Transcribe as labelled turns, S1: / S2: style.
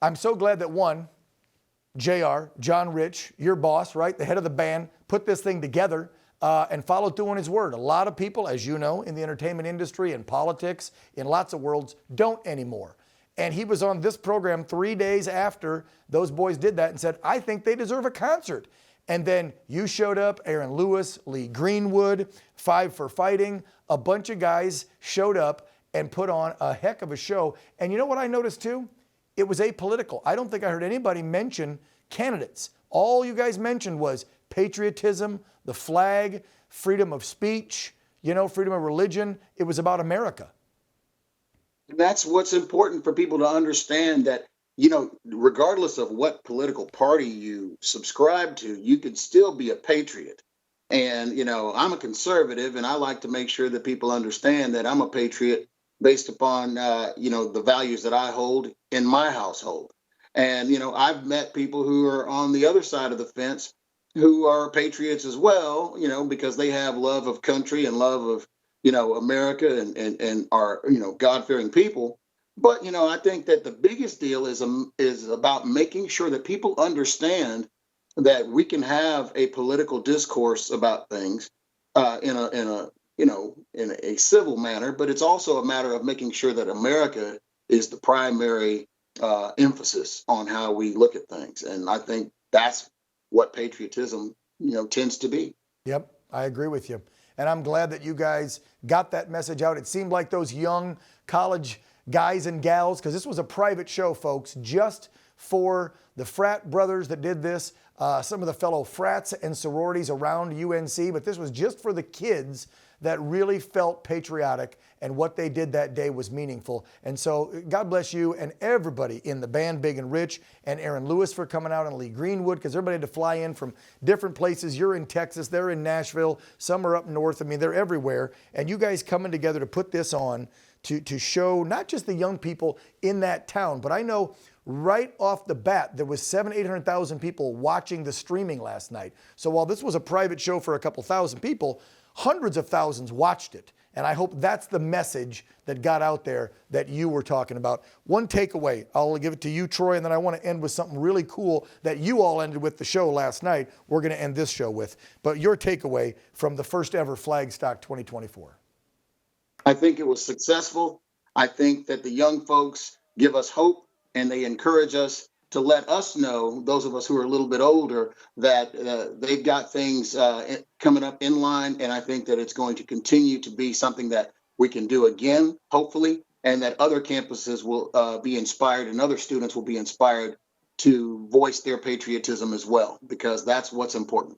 S1: I'm so glad that one, JR, John Rich, your boss, right, the head of the band, put this thing together and followed through on his word. A lot of people, as you know, in the entertainment industry and politics, in lots of worlds, don't anymore. And he was on this program 3 days after those boys did that and said, I think they deserve a concert. And then you showed up, Aaron Lewis, Lee Greenwood, Five for Fighting, a bunch of guys showed up and put on a heck of a show. And you know what I noticed too? It was apolitical. I don't think I heard anybody mention candidates. All you guys mentioned was patriotism, the flag, freedom of speech, freedom of religion. It was about America.
S2: That's what's important for people to understand, that, regardless of what political party you subscribe to, you can still be a patriot. And, I'm a conservative, and I like to make sure that people understand that I'm a patriot based upon, the values that I hold in my household. And, I've met people who are on the other side of the fence who are patriots as well, because they have love of country and love of, America and are, God-fearing people. But, I think that the biggest deal is about making sure that people understand that we can have a political discourse about things in a civil manner, but it's also a matter of making sure that America is the primary emphasis on how we look at things. And I think that's what patriotism, tends to be.
S1: Yep, I agree with you. And I'm glad that you guys got that message out. It seemed like those young college guys and gals, because this was a private show, folks, just for the frat brothers that did this, some of the fellow frats and sororities around UNC, but this was just for the kids that really felt patriotic, and what they did that day was meaningful. And so God bless you and everybody in the band, Big and Rich, and Aaron Lewis for coming out, and Lee Greenwood, because everybody had to fly in from different places. You're in Texas, they're in Nashville, some are up north. I mean, they're everywhere. And you guys coming together to put this on to show not just the young people in that town, but I know right off the bat, there was 800,000 people watching the streaming last night. So while this was a private show for a couple thousand people, hundreds of thousands watched it. And I hope that's the message that got out there that you were talking about. One takeaway, I'll give it to you, Troy, and then I want to end with something really cool that you all ended with the show last night. We're going to end this show with. But your takeaway from the first ever Flagstock 2024.
S2: I think it was successful. I think that the young folks give us hope, and they encourage us to let us know, those of us who are a little bit older, that they've got things coming up in line. And I think that it's going to continue to be something that we can do again, hopefully, and that other campuses will be inspired, and other students will be inspired to voice their patriotism as well, because that's what's important.